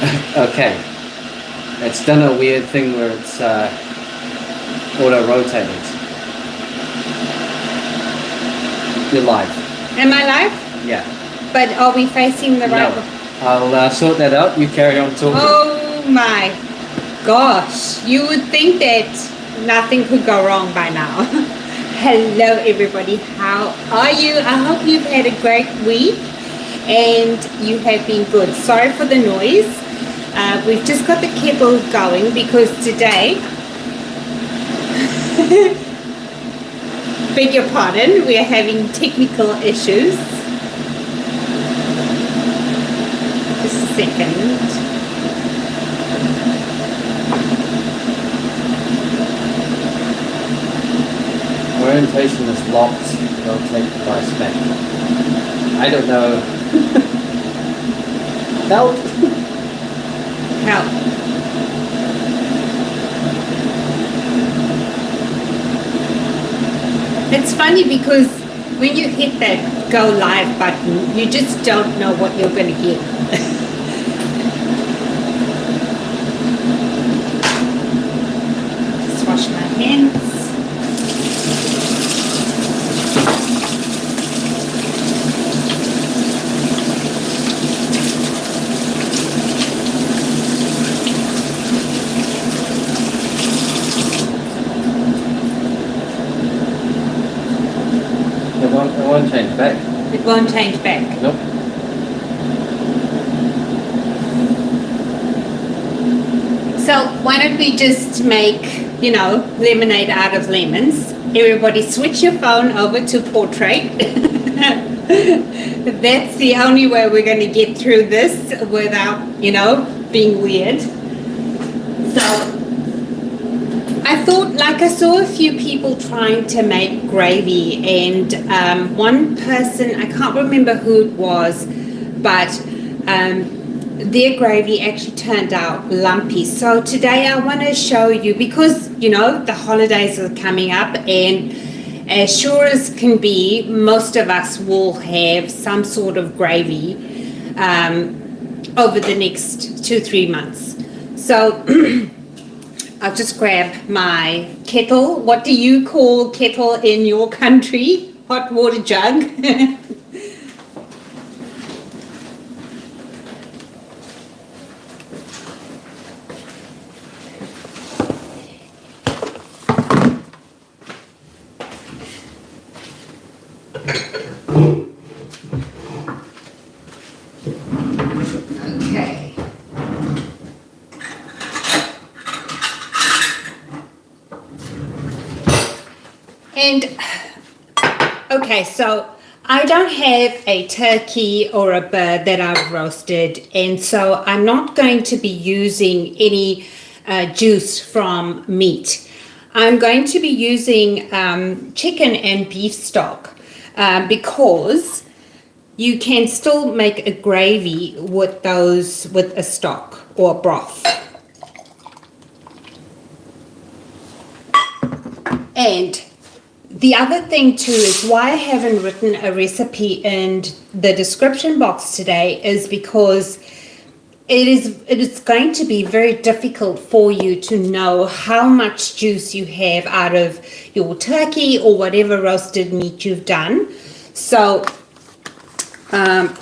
Okay. It's done a weird thing where it's auto-rotated. You're live. Am I live? Yeah. But are we facing the right way? No. I'll sort that out. You carry on talking. Oh my gosh. You would think that nothing could go wrong by now. Hello everybody. How are you? I hope you've had a great week and you have been good. Sorry for the noise. We've just got the kettle going because today, beg your pardon, we are having technical issues. Just a second. Orientation is locked. Don't take the device back. I don't know. Help! Help. It's funny because when you hit that go live button, you just don't know what you're going to get. Just wash my hands. It won't change back. It won't change back. Nope. So why don't we just make, lemonade out of lemons? Everybody switch your phone over to portrait. That's the only way we're going to get through this without, being weird. So I thought, I saw a few people trying to make gravy and one person, I can't remember who it was, but their gravy actually turned out lumpy. So today I want to show you, because, the holidays are coming up and as sure as can be, most of us will have some sort of gravy over the next 2-3 months. So I'll just grab my kettle. What do you call kettle in your country? Hot water jug. Okay. And okay, so I don't have a turkey or a bird that I've roasted, and so I'm not going to be using any juice from meat. I'm going to be using chicken and beef stock because you can still make a gravy with a stock or broth. And the other thing too is why I haven't written a recipe in the description box today is because it is going to be very difficult for you to know how much juice you have out of your turkey or whatever roasted meat you've done. So I'm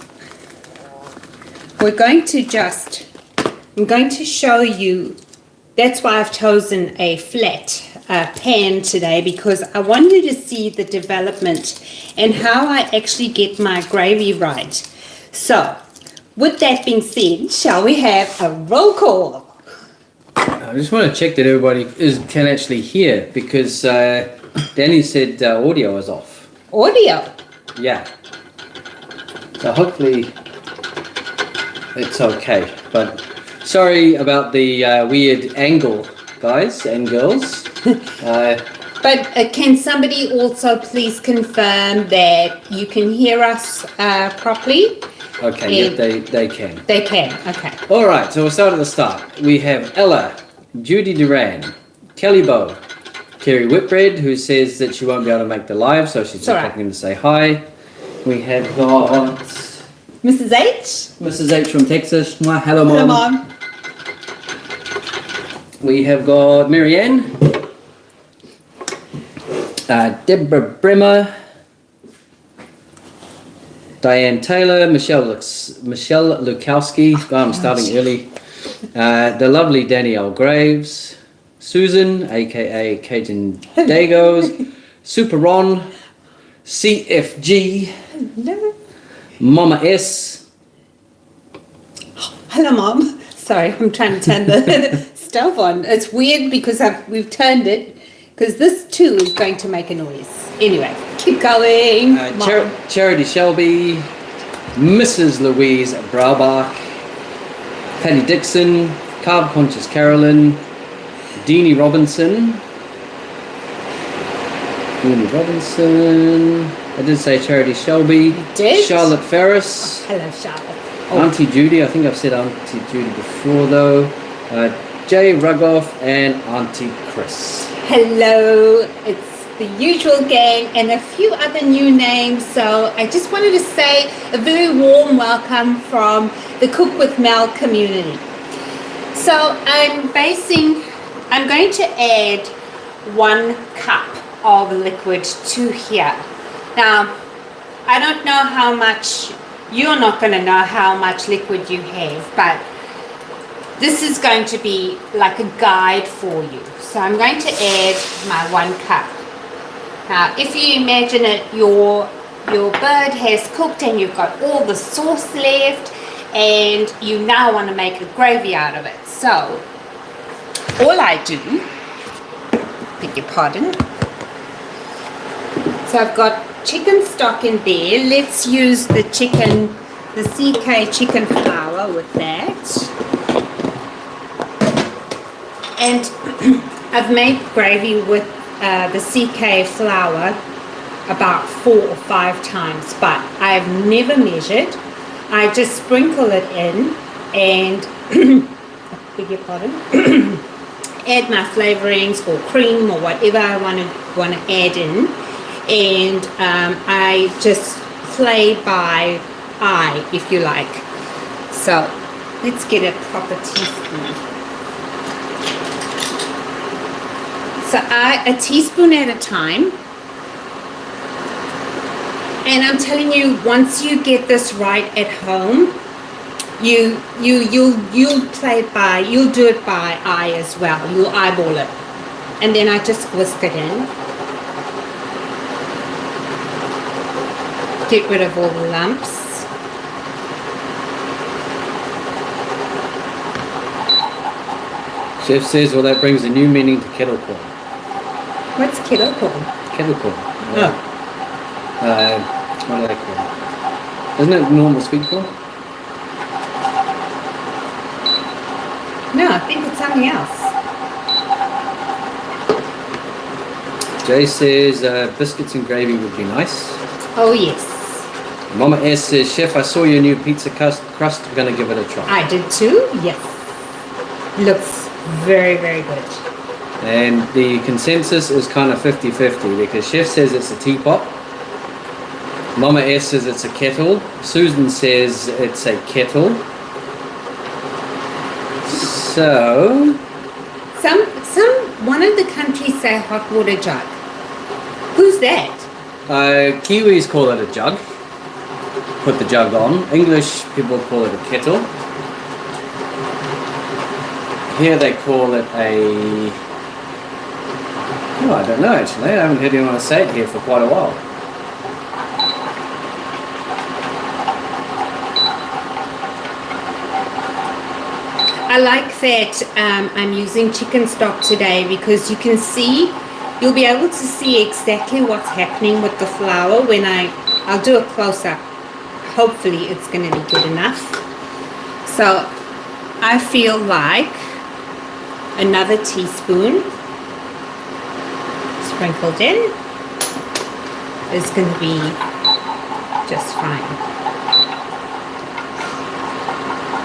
going to show you. That's why I've chosen a flat pan today, because I wanted to see the development and how I actually get my gravy right. So with that being said, shall we have a roll call? I just want to check that everybody can actually hear, because Danny said audio is off. Audio? Yeah. So hopefully it's okay. But sorry about the weird angle, guys and girls. But can somebody also please confirm that you can hear us properly? Okay, yeah, they can. They can, okay. All right, so we'll start at the start. We have Ella, Judy Duran, Kelly Bow, Kerry Whitbread, who says that she won't be able to make the live, so she's just popping in to say hi. We have got Mrs. H. Mrs. H from Texas. Mwah. Hello, Mom. Hello, Mom. We have got Marianne, Deborah Bremer, Diane Taylor, Michelle Lukowski. Oh, I'm starting early. The lovely Danielle Graves, Susan, aka Cajun Dagos, Super Ron, CFG, Hello. Mama S. Hello, Mom. Sorry, I'm trying to turn the stove on. It's weird because we've turned it because this too is going to make a noise. Anyway, keep going. Mom. Charity Shelby, Mrs. Louise Braubach, Patty Dixon, Carb Conscious Carolyn, Deanie Robinson. I did say Charity Shelby. You did? Charlotte Ferris. Hello, Charlotte. Auntie Judy. I think I've said Auntie Judy before though. Jay Rugoff and Auntie Chris. Hello. It's the usual gang and a few other new names. So I just wanted to say a very warm welcome from the Cook with Mel community. So I'm going to add 1 cup of liquid to here. Now, I don't know how much, you're not going to know how much liquid you have, but this is going to be like a guide for you. So I'm going to add my 1 cup. Now, if you imagine it, your bird has cooked and you've got all the sauce left and you now want to make a gravy out of it. So all I do, beg your pardon. So I've got chicken stock in there. Let's use the CK chicken flour with that. And I've made gravy with the CK flour about 4 or 5 times, but I've never measured. I just sprinkle it in and beg your pardon, add my flavorings or cream or whatever I want to add in, and I just play by eye, if you like. So let's get a proper teaspoon. So a teaspoon at a time. And I'm telling you, once you get this right at home, you'll play it by, you'll do it by eye as well. You'll eyeball it. And then I just whisk it in. Get rid of all the lumps. Chef says, well, that brings a new meaning to kettle corn. What's kettle corn? Kettle corn. Oh. What do they call it? Isn't it normal sweet corn? No, I think it's something else. Jay says biscuits and gravy would be nice. Oh, yes. Mama S says, Chef, I saw your new pizza crust. I'm going to give it a try. I did too, yes. Looks very, very good. And the consensus is kind of 50-50 because Chef says it's a teapot. Mama S says it's a kettle. Susan says it's a kettle. So... One of the countries say hot water jug. Who's that? Kiwis call it a jug. Put the jug on. English people call it a kettle. Here they call it a... Oh, I don't know actually. I haven't heard anyone say it here for quite a while. I like that I'm using chicken stock today because you'll be able to see exactly what's happening with the flour when I'll do a close-up. Hopefully it's going to be good enough. So I feel like another teaspoon sprinkled in is going to be just fine.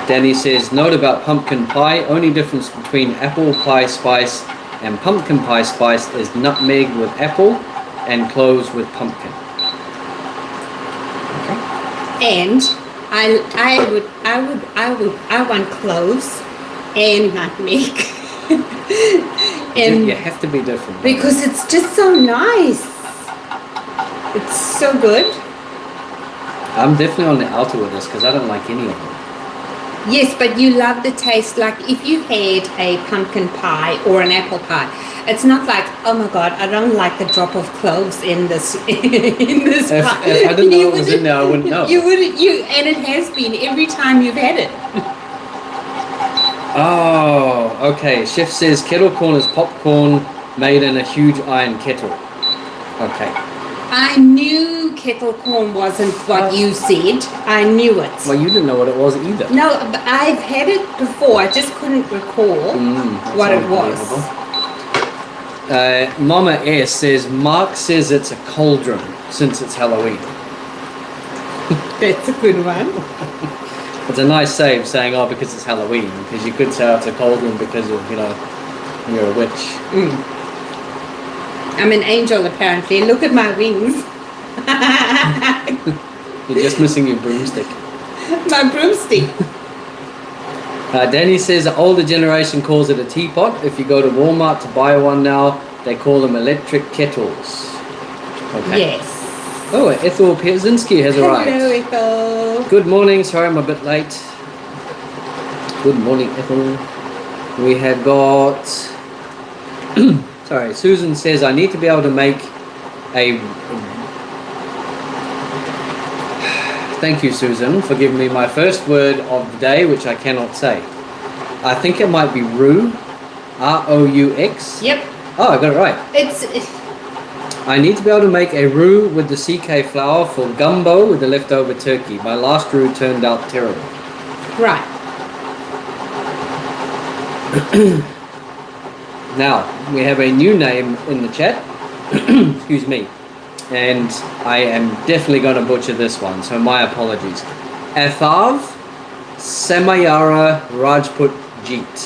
Danny says, note about pumpkin pie. Only difference between apple pie spice and pumpkin pie spice is nutmeg with apple and cloves with pumpkin. And I want cloves and nutmeg. You have to be different. Because it's just so nice. It's so good. I'm definitely on the outer with this because I don't like any of them. Yes, but you love the taste. Like if you had a pumpkin pie or an apple pie, it's not like, oh my God, I don't like the drop of cloves in this pie. If I didn't know it was in there, I wouldn't know. You wouldn't. And it has been every time you've had it. Oh, okay. Chef says kettle corn is popcorn made in a huge iron kettle. Okay. I knew kettle corn wasn't what you said. I knew it. Well, you didn't know what it was either. No, but I've had it before. I just couldn't recall what it was. Mama S says, Mark says it's a cauldron since it's Halloween. That's a good one. It's a nice save saying, oh, because it's Halloween. Because you could say it's a cauldron because of, you're a witch. I'm an angel, apparently. Look at my wings. You're just missing your broomstick. My broomstick. Danny says the older generation calls it a teapot. If you go to Walmart to buy one now, they call them electric kettles. Okay. Yes. Oh, Ethel Pierzynski has arrived. Hello, Ethel. Good morning. Sorry I'm a bit late. Good morning, Ethel. We have got... Sorry, Susan says, I need to be able to make a... Thank you, Susan, for giving me my first word of the day, which I cannot say. I think it might be roux. R-O-U-X. Yep. Oh, I got it right. It's... I need to be able to make a roux with the CK flour for gumbo with the leftover turkey. My last roux turned out terrible. Right. Now, we have a new name in the chat. Excuse me. And I am definitely going to butcher this one, so my apologies. Athav Samayara Rajput Jeet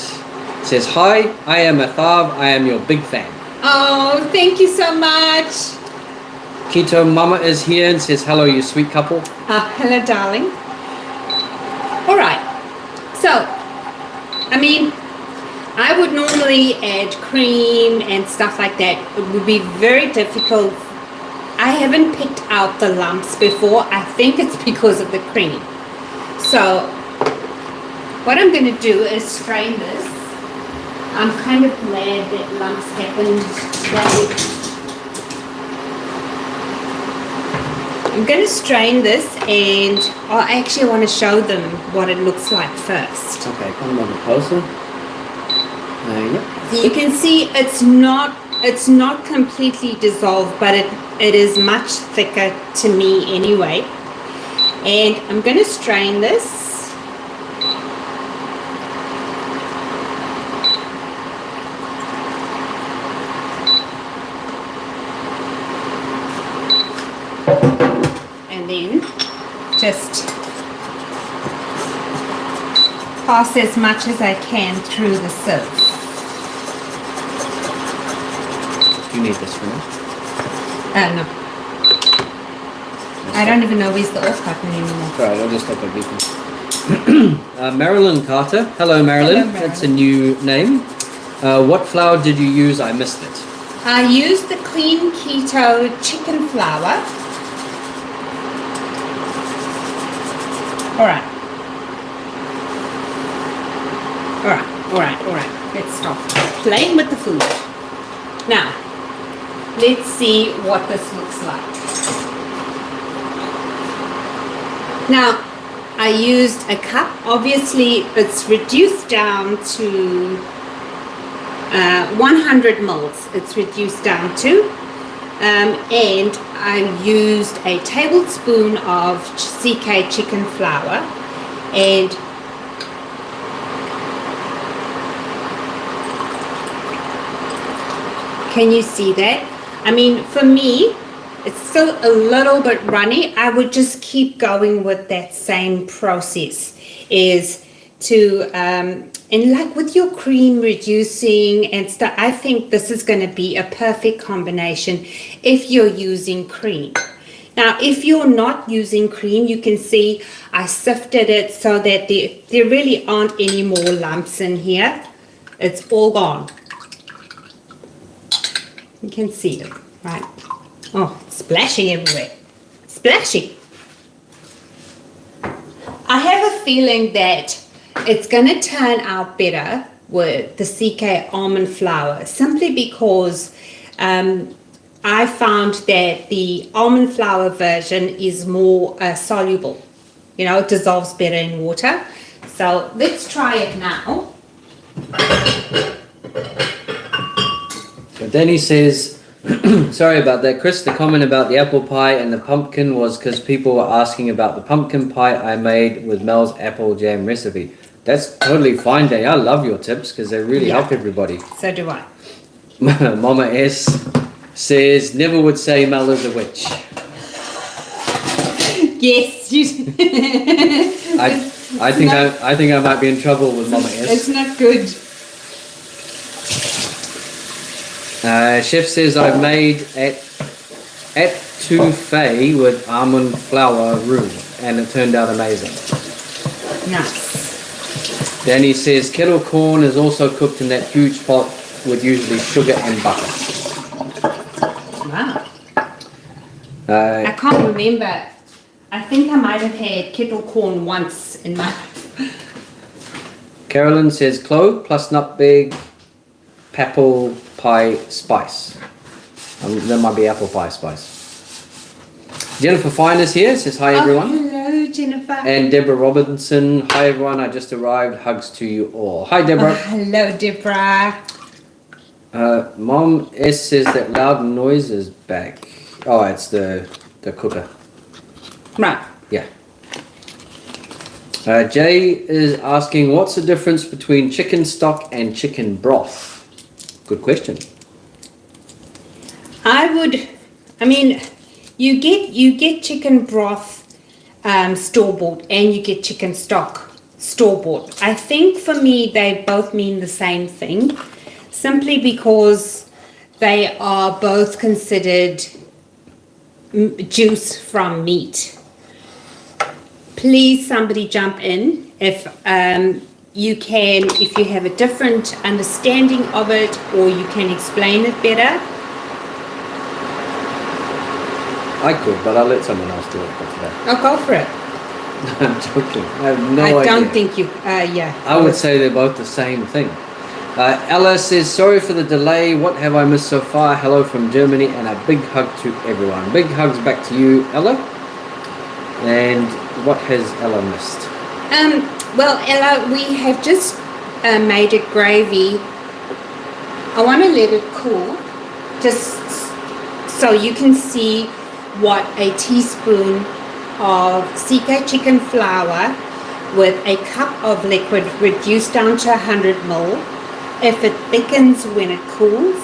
says, hi, I am Athav. I am your big fan. Oh, thank you so much. Keto Mama is here and says, hello, you sweet couple. Hello, darling. All right. So, I mean, I would normally add cream and stuff like that. It would be very difficult. I haven't picked out the lumps before. I think it's because of the cream. So, what I'm going to do is strain this. I'm kind of glad that lumps happened today. I'm going to strain this, and I actually want to show them what it looks like first. Okay, come a little closer. Yep. You can see it's not completely dissolved, but it is much thicker to me anyway. And I'm going to strain this. And then just pass as much as I can through the sieve. Do you need this for now? No. I don't even know where's the off button anymore. Alright, I'll just stop at beeping. Marilyn Carter. Hello, Marilyn. Hello, Marilyn. That's a new name. What flour did you use? I missed it. I used the clean keto chicken flour. Alright. Alright. Let's stop playing with the food. Now, let's see what this looks like. Now, I used a cup. Obviously, it's reduced down to 100 mils. It's reduced down to. And I used a tablespoon of CK chicken flour. And can you see that? I mean, for me, it's still a little bit runny. I would just keep going with that same process, is to, and like with your cream reducing and stuff, I think this is going to be a perfect combination if you're using cream. Now, if you're not using cream, you can see I sifted it so that there really aren't any more lumps in here. It's all gone. You can see it, right? Oh, it's splashing everywhere. Splashing. I have a feeling that it's going to turn out better with the CK almond flour, simply because I found that the almond flour version is more soluble. You know, it dissolves better in water. So let's try it now. So Danny says, sorry about that, Chris. The comment about the apple pie and the pumpkin was because people were asking about the pumpkin pie I made with Mel's apple jam recipe. That's totally fine, Danny. I love your tips because they really help everybody. So do I. Mama S says, never would say Mel is a witch. Yes, you. I think I might be in trouble with Mama S. It's not good. Chef says I've made etouffee with almond flour roux, and it turned out amazing. Nice. Danny says kettle corn is also cooked in that huge pot with usually sugar and butter. Wow. I can't remember. I think I might have had kettle corn once in my life. Carolyn says clove plus nutmeg, apple pie spice. That might be apple pie spice. Jennifer Fine is here, says hi everyone. Hello Jennifer. And Deborah Robinson, hi everyone, I just arrived, hugs to you all. Hi Deborah. Hello Deborah. Mom S says that loud noise is back. Oh, it's the cooker. Right. Yeah. Jay is asking, what's the difference between chicken stock and chicken broth? Good question. You get chicken broth store-bought and you get chicken stock store-bought. I think for me they both mean the same thing, simply because they are both considered juice from meat. Please somebody jump in if you have a different understanding of it, or you can explain it better. I could, but I'll let someone else do it for today. I'll go for it. I'm joking. I have no idea. I don't think you, yeah. I would say they're both the same thing. Ella says, sorry for the delay. What have I missed so far? Hello from Germany, and a big hug to everyone. Big hugs back to you, Ella. And what has Ella missed? Well, Ella, we have just made it gravy. I want to let it cool, just so you can see what a teaspoon of CK chicken flour with a cup of liquid reduced down to 100 ml. If it thickens when it cools.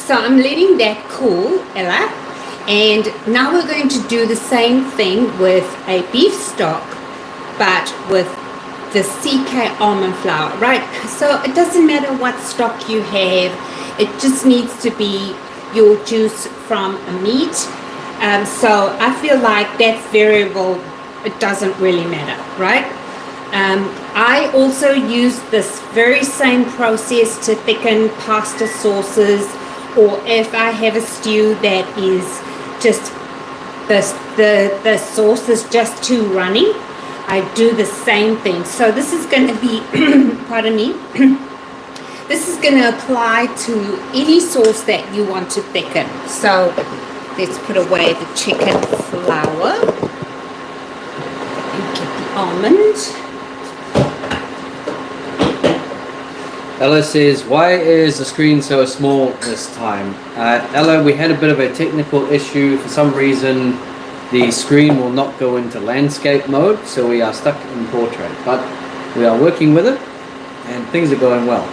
So I'm letting that cool, Ella. And now we're going to do the same thing with a beef stock, but with the CK almond flour, right? So it doesn't matter what stock you have. It just needs to be your juice from a meat. So I feel like that variable, it doesn't really matter, right? I also use this very same process to thicken pasta sauces, or if I have a stew that is just the sauce is just too runny, I do the same thing. So this is going to be, pardon me, this is going to apply to any sauce that you want to thicken. So let's put away the chicken flour and get the almond. Ella says, why is the screen so small this time? Ella, we had a bit of a technical issue. For some reason, the screen will not go into landscape mode, so we are stuck in portrait. But we are working with it, and things are going well.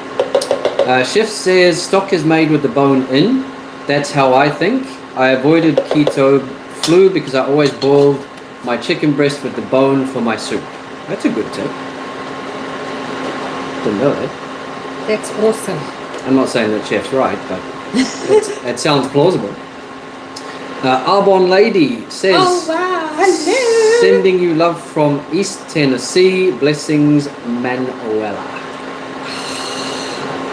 Chef says, stock is made with the bone in. That's how I think. I avoided keto flu because I always boiled my chicken breast with the bone for my soup. That's a good tip. Didn't know that. That's awesome. I'm not saying that chef's right, but it sounds plausible. Arbonne Lady says, Oh, wow. Hello. sending you love from East Tennessee. Blessings, Manuela.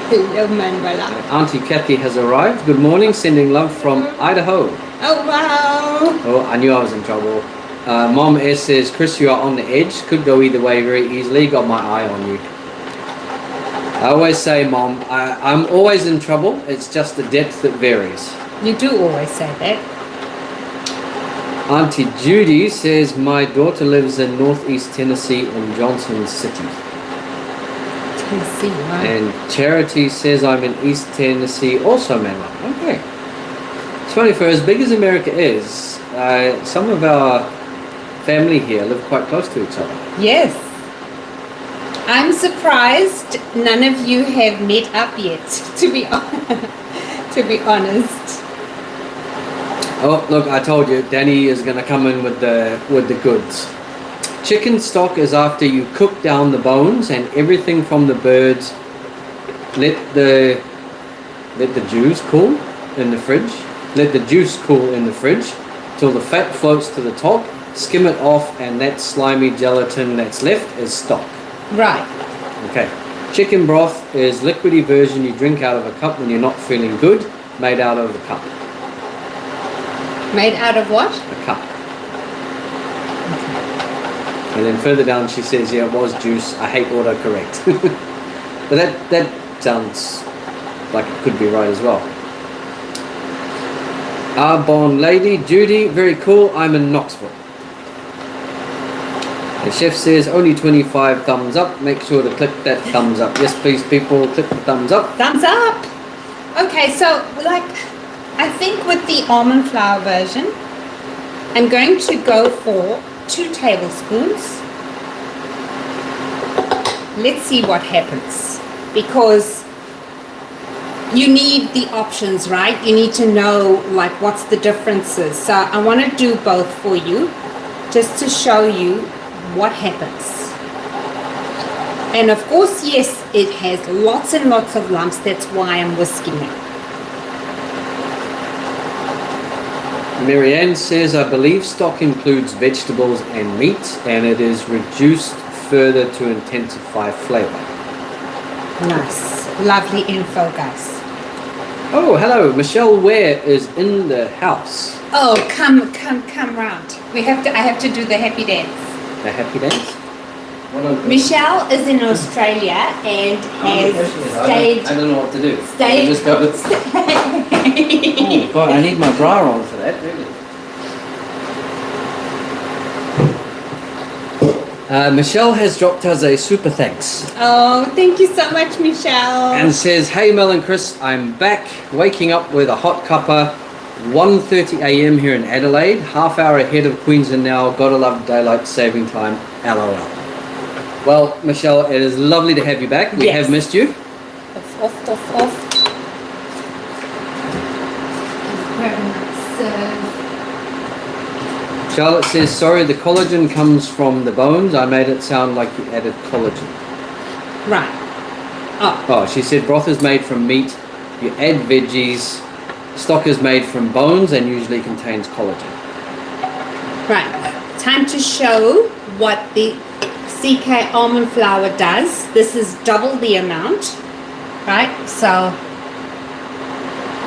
Hello, Manuela. Auntie Kathy has arrived. Good morning. Sending love from Idaho. Oh, wow. Oh, I knew I was in trouble. Mom S says, Chris, you are on the edge. Could go either way very easily. Got my eye on you. I always say, Mom, I'm always in trouble. It's just the depth that varies. You do always say that. Auntie Judy says, my daughter lives in Northeast Tennessee in Johnson City. Tennessee, right? And Charity says, I'm in East Tennessee, also Manuel. Okay. It's funny, for as big as America is, some of our family here live quite close to each other. Yes. I'm surprised none of you have met up yet, to be honest. Oh, look, I told you, Danny is going to come in with the goods. Chicken stock is after you cook down the bones and everything from the birds. Let the juice cool in the fridge. Let the juice cool in the fridge till the fat floats to the top. Skim it off, and that slimy gelatin that's left is stock. Right. Okay. Chicken broth is liquidy version you drink out of a cup when you're not feeling good, made out of a cup. Made out of what? A cup. And then further down she says, yeah, it was juice. I hate autocorrect. But that sounds like it could be right as well. Arbonne Lady, Judy, very cool. I'm in Knoxville. The chef says only 25 thumbs up. Make sure to click that thumbs up. Yes, please, people, click the thumbs up. Thumbs up. Okay, so I think with the almond flour version, I'm going to go for 2 tablespoons. Let's see what happens, because you need the options, right? You need to know what's the differences. So I want to do both for you, just to show you what happens. And of course, yes, it has lots and lots of lumps. That's why I'm whisking it. Marianne says, I believe stock includes vegetables and meat, and it is reduced further to intensify flavor. Nice. Lovely info, guys. Oh, hello. Michelle Ware is in the house. Oh, come round. I have to do the happy dance. The happy dance? Michelle is in Australia and has stayed. I don't know what to do. Stayed. Just go. Oh, God, I need my bra on for that, really. Michelle has dropped us a super thanks. Oh, thank you so much, Michelle. And says, hey Mel and Chris, I'm back, waking up with a hot cuppa, 1:30 a.m. here in Adelaide, half hour ahead of Queensland now, gotta love daylight saving time, LOL. Well, Michelle, it is lovely to have you back. We have missed you. Off. Charlotte says, sorry, the collagen comes from the bones. I made it sound like you added collagen. Right. Oh, she said broth is made from meat. You add veggies. Stock is made from bones and usually contains collagen. Right. Time to show what the CK almond flour does. This is double the amount. Right? So,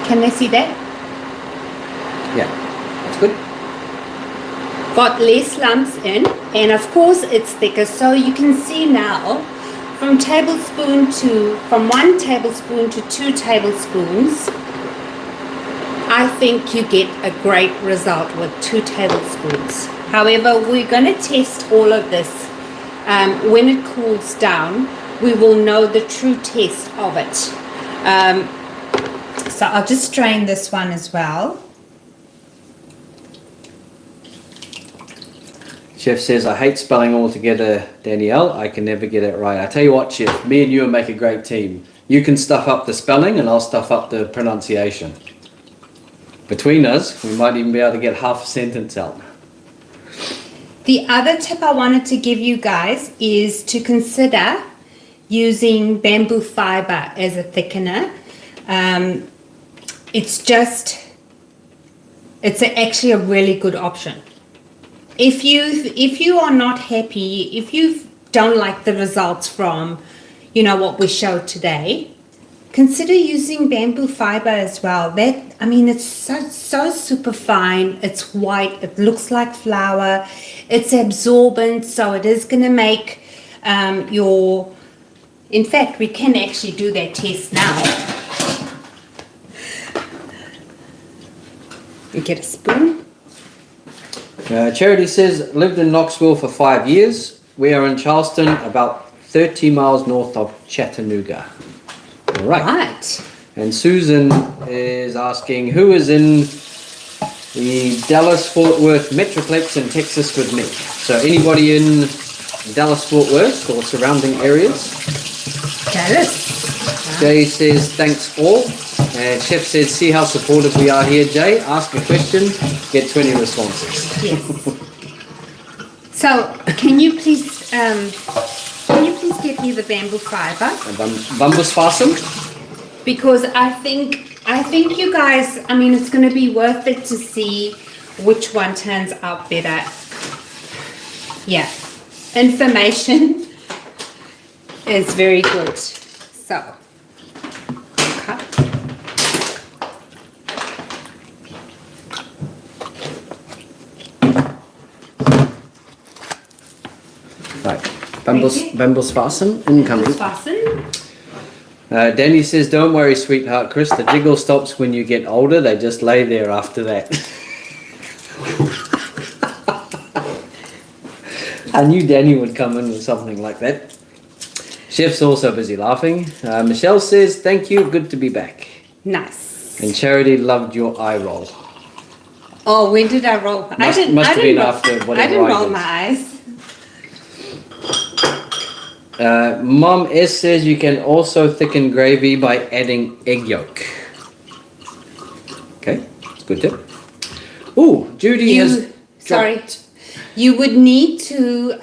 can they see that? Yeah, that's good. Got less lumps in, and of course it's thicker, so you can see now from 1 tablespoon to 2 tablespoons. I think you get a great result with 2 tablespoons. However, we're going to test all of this when it cools down. We will know the true test of it. So I'll just strain this one as well. Chef says, I hate spelling altogether, Danielle. I can never get it right. I tell you what, Chef, me and you will make a great team. You can stuff up the spelling and I'll stuff up the pronunciation. Between us, we might even be able to get half a sentence out. The other tip I wanted to give you guys is to consider using bamboo fiber as a thickener. It's just It's actually a really good option. If you are not happy, if you don't like the results from, what we showed today, consider using bamboo fiber as well. It's so super fine. It's white. It looks like flour. It's absorbent, so it is going to make in fact, we can actually do that test now. You get a spoon. Charity says, lived in Knoxville for 5 years. We are in Charleston, about 30 miles north of Chattanooga. All right. And Susan is asking, who is in the Dallas-Fort Worth Metroplex in Texas with me? So anybody in Dallas-Fort Worth or surrounding areas? Dallas. Jay says, thanks all. And Chef says, see how supportive we are here, Jay. Ask a question, get 20 responses. Yes. So, can you please get me the bamboo fiber? Bambus fasten? Because I think you guys, it's going to be worth it to see which one turns out better. Yeah. Information is very good. So, okay. Right. Bambus fasten incoming. Fasten. Danny says, don't worry, sweetheart Chris, the jiggle stops when you get older. They just lay there after that. I knew Danny would come in with something like that. Chef's also busy laughing. Michelle says, thank you, good to be back. Nice. And Charity loved your eye roll. Oh, when did I roll? Must have been after whatever I didn't roll did. my eyes. Mom S says you can also thicken gravy by adding egg yolk. Okay, that's a good tip. Ooh, Judy has dropped. You would need to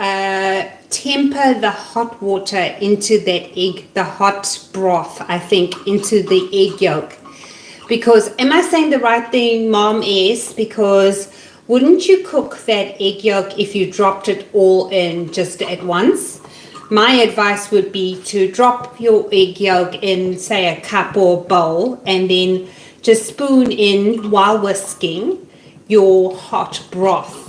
temper the hot water into that egg, the hot broth, I think, into the egg yolk. Because, am I saying the right thing, Mom S? Because wouldn't you cook that egg yolk if you dropped it all in just at once? My advice would be to drop your egg yolk in, say, a cup or bowl, and then just spoon in while whisking your hot broth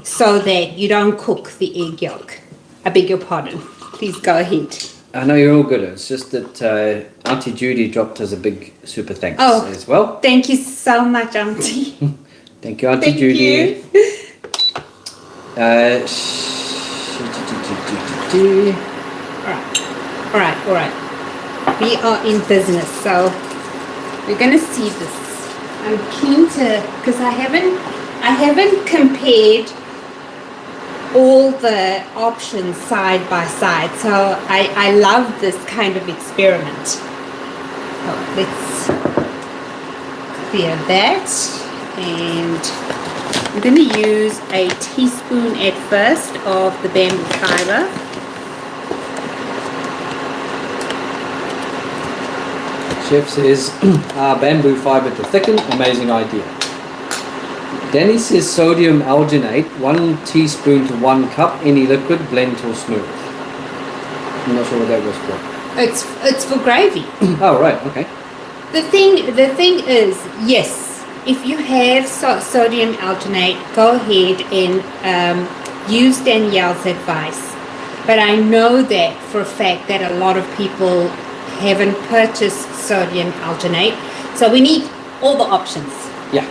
so that you don't cook the egg yolk. I beg your pardon. Please go ahead. I know you're all good. It's just that Auntie Judy dropped us a big super thanks as well. Thank you so much, Auntie. Thank you, Auntie Judy. All right. We are in business, so we're gonna see this. I'm keen to, because I haven't compared all the options side by side, so I love this kind of experiment. So let's clear that, and I'm going to use a teaspoon at first of the bamboo fiber. Chef says, bamboo fiber to thicken, amazing idea. Danny says sodium alginate, 1 teaspoon to 1 cup, any liquid, blend till smooth. I'm not sure what that was for. It's for gravy. Oh, right, okay. The thing is, yes, if you have sodium alginate, go ahead and use Danielle's advice. But I know that for a fact that a lot of people haven't purchased sodium alginate, so we need all the options. Yeah.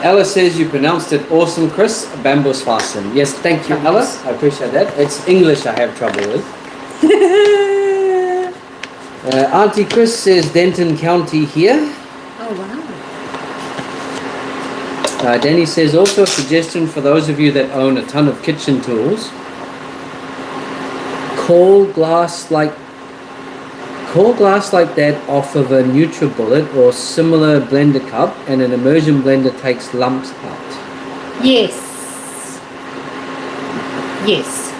Ella says you pronounced it awesome, Chris. Bambus fasten. Yes, thank you, Ella. I appreciate that. It's English I have trouble with. Auntie Chris says Denton County here. Oh, wow. Danny says also a suggestion for those of you that own a ton of kitchen tools. Call glass like that off of a NutriBullet or similar blender cup, and an immersion blender takes lumps out. Yes.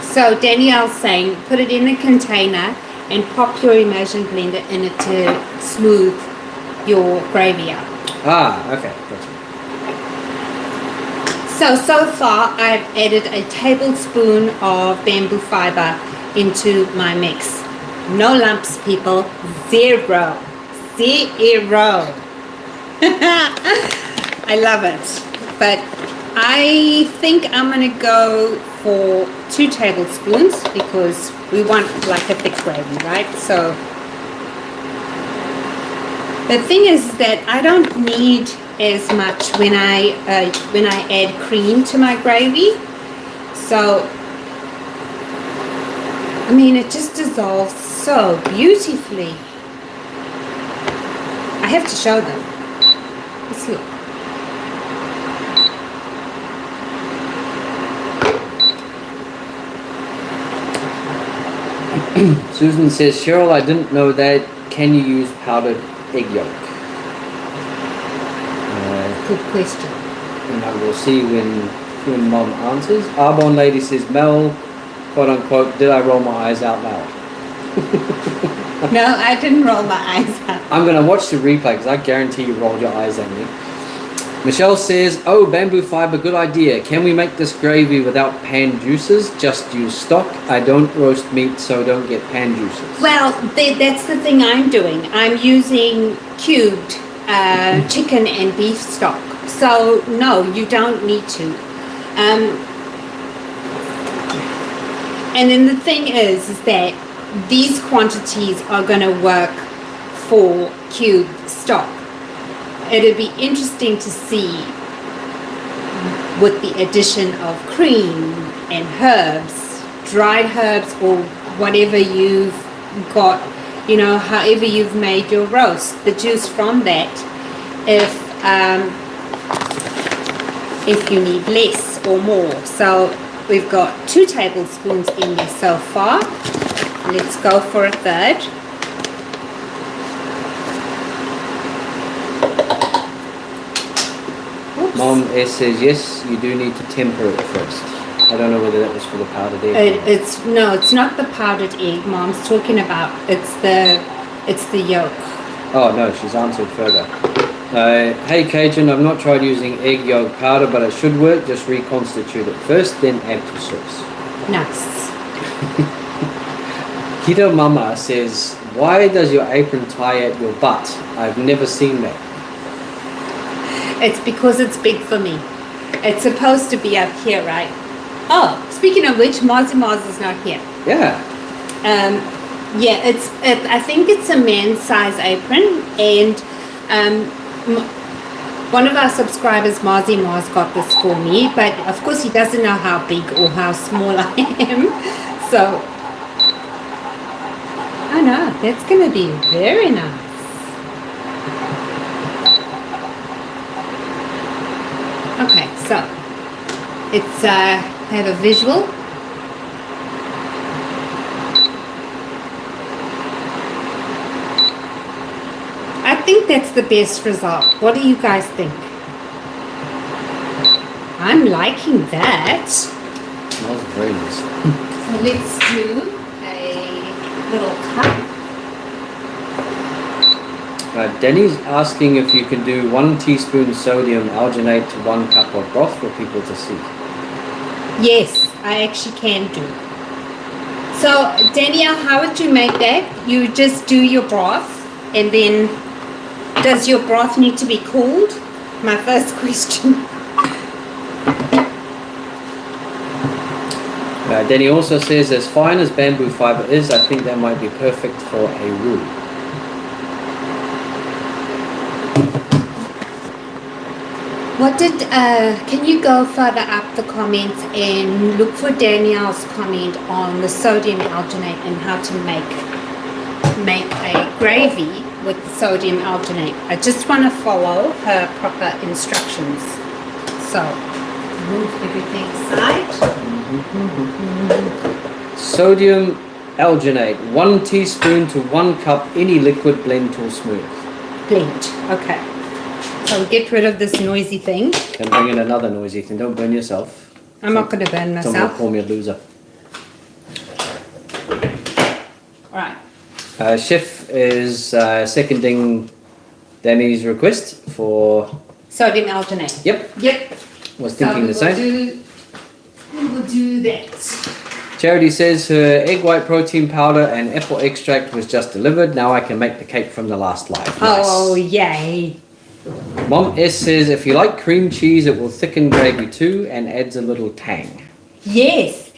So Danielle's saying put it in a container and pop your immersion blender in it to smooth your gravy out. Ah, okay, gotcha. So far I've added a tablespoon of bamboo fiber into my mix. No lumps, people. Zero. I love it. But I think I'm going to go for 2 tablespoons because we want like a thick gravy, right? So the thing is that I don't need as much when I add cream to my gravy. So I mean, it just dissolves so beautifully. I have to show them. Let's look. Susan says, Cheryl, I didn't know that. Can you use powdered egg yolk? Good question. And I will see when Mom answers. Arbonne lady says, Mel, quote unquote, did I roll my eyes out loud? No, I didn't roll my eyes out. I'm going to watch the replay because I guarantee you rolled your eyes at me. Michelle says, oh, bamboo fiber, good idea. Can we make this gravy without pan juices? Just use stock. I don't roast meat, so don't get pan juices. Well, that's the thing I'm doing. I'm using cubed chicken and beef stock. So, no, you don't need to. And then the thing is that these quantities are going to work for cubed stock. It'd be interesting to see with the addition of cream and herbs, dried herbs or whatever you've got, you know, however you've made your roast, the juice from that, if you need less or more. So we've got 2 tablespoons in there so far. Let's go for a third. Oops. Mom S says, yes, you do need to temper it first. I don't know whether that was for the powdered egg. It's not the powdered egg Mom's talking about. It's the yolk. Oh, no, she's answered further. Hey, Cajun, I've not tried using egg yolk powder, but it should work. Just reconstitute it first, then add to sauce. Nice. Keto Mama says, why does your apron tie at your butt? I've never seen that. It's because it's big for me. It's supposed to be up here, right? Oh, speaking of which, Mozzie Moz is not here. Yeah. Yeah, I think it's a man's size apron, and one of our subscribers, Mozzie Moz, got this for me, but of course he doesn't know how big or how small I am. So, I know, that's going to be very nice. Okay, so it's have a visual. I think that's the best result. What do you guys think? I'm liking that. That was very nice. So let's do a little cup. Denny's asking if you can do 1 teaspoon sodium alginate to 1 cup of broth for people to see. Yes, I actually can do. So Danielle, how would you make that? You just do your broth, and then does your broth need to be cooled? My first question. Denny also says, as fine as bamboo fiber is, I think that might be perfect for a roux. What did, can you go further up the comments and look for Danielle's comment on the sodium alginate and how to make a gravy with the sodium alginate. I just want to follow her proper instructions. So, move everything aside. Sodium alginate, 1 teaspoon to 1 cup, any liquid, blend till smooth. Blend, okay. So get rid of this noisy thing. And bring in another noisy thing, don't burn yourself. I'm not going to burn myself. Someone will call me a loser. Alright. Chef is seconding Danny's request for... Sodium alginate. Yep. Was thinking the same. We will do that. Charity says her egg white protein powder and apple extract was just delivered. Now I can make the cake from the last live. Nice. Oh, yay. Mom S says if you like cream cheese, it will thicken gravy too and adds a little tang. Yes.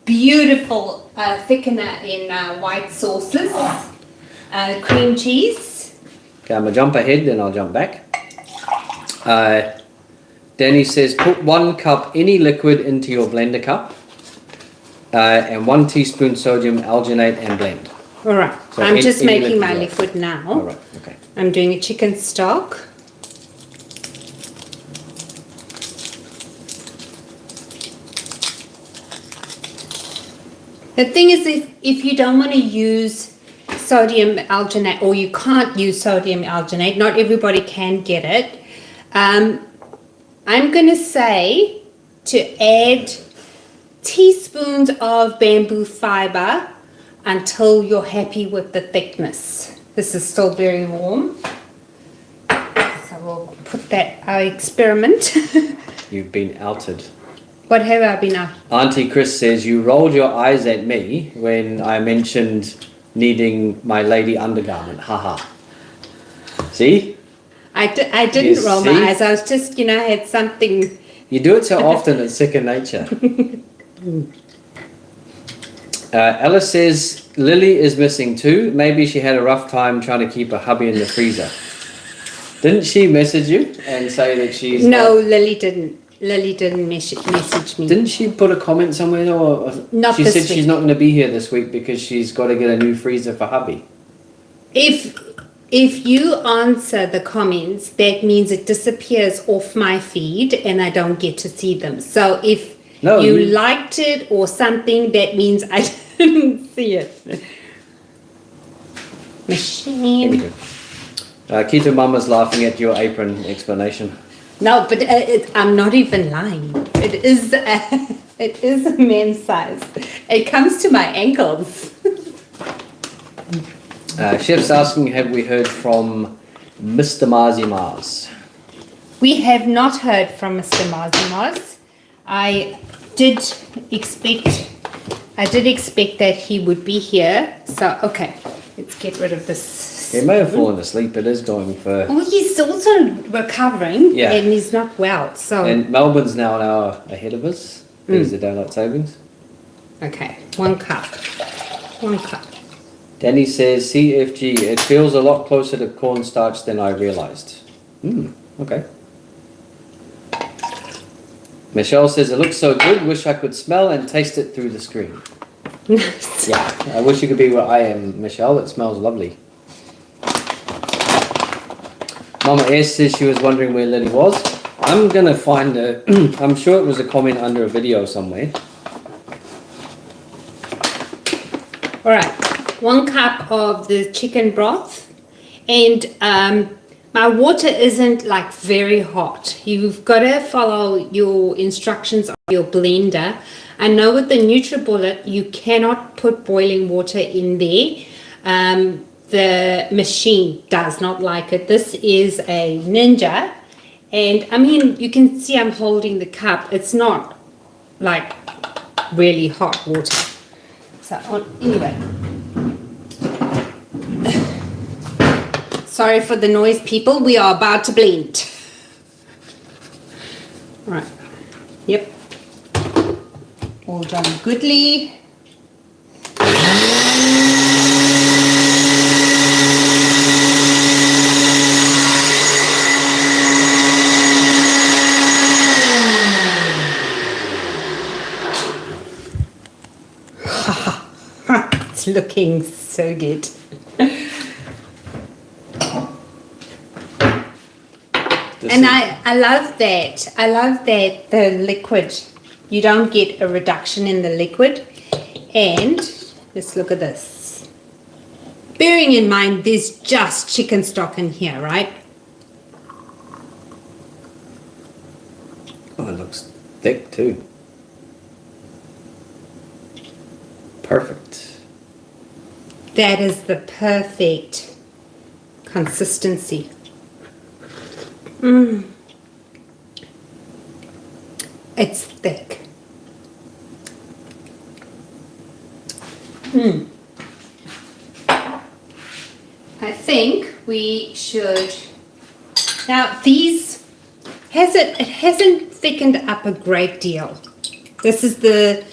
Beautiful thickener in white sauces. Cream cheese. Okay, I'm going to jump ahead, then I'll jump back. Danny says put 1 cup any liquid into your blender cup and 1 teaspoon sodium alginate and blend. All right. So I'm just any making my liquid. liquid now. All right, okay. I'm doing a chicken stock. The thing is, if you don't want to use sodium alginate, or you can't use sodium alginate, not everybody can get it. I'm going to say to add teaspoons of bamboo fiber until you're happy with the thickness. This is still very warm. So we'll put that, our experiment. You've been outed. What have I been up? Auntie Chris says you rolled your eyes at me when I mentioned needing my lady undergarment. Haha. See? I didn't You roll see? my eyes. I was just, I had something. You do it so often, it's second nature. Alice says Lily is missing too. Maybe she had a rough time trying to keep her hubby in the freezer. Didn't she message you and say that she's... No, Lily didn't. Lily didn't message me. Didn't she put a comment somewhere? Or Not she this said week. she's not going to be here this week because she's got to get a new freezer for hubby. If you answer the comments, that means it disappears off my feed and I don't get to see them. So if you liked it or something, that means I didn't see it. Machine. Keto Mama's laughing at your apron explanation. No, but I'm not even lying. It is a men's size. It comes to my ankles. Chef's asking, have we heard from Mr. Marzi Mars? We have not heard from Mr. Marzi. I did expect that he would be here. So, okay, let's get rid of this. He may have fallen asleep. It is going for... Oh, he's also recovering, Yeah. and he's not well. So, And Melbourne's now an hour ahead of us. There's the daylight savings. okay, 1 cup. 1 cup. Danny says, CFG, it feels a lot closer to cornstarch than I realised. Okay. Michelle says, it looks so good, wish I could smell and taste it through the screen. Nice. Yeah, I wish you could be where I am, Michelle. It smells lovely. Mama S says she was wondering where Lily was. I'm going to find her. I'm sure it was a comment under a video somewhere. All right, 1 cup of the chicken broth, and my water isn't like very hot. You've got to follow your instructions of your blender. I know with the NutriBullet you cannot put boiling water in there. The machine does not like it. This is a Ninja, and I mean you can see I'm holding the cup. It's not like really hot water. So anyway, sorry for the noise, people. We are about to blend. All right. Yep. All done goodly. It's looking so good. And I love that. I love that the liquid, you don't get a reduction in the liquid. And let's look at this. Bearing in mind there's just chicken stock in here, right? Oh, it looks thick too. Perfect. That is the perfect consistency. It's thick. I think we should. Now these it hasn't thickened up a great deal. This is the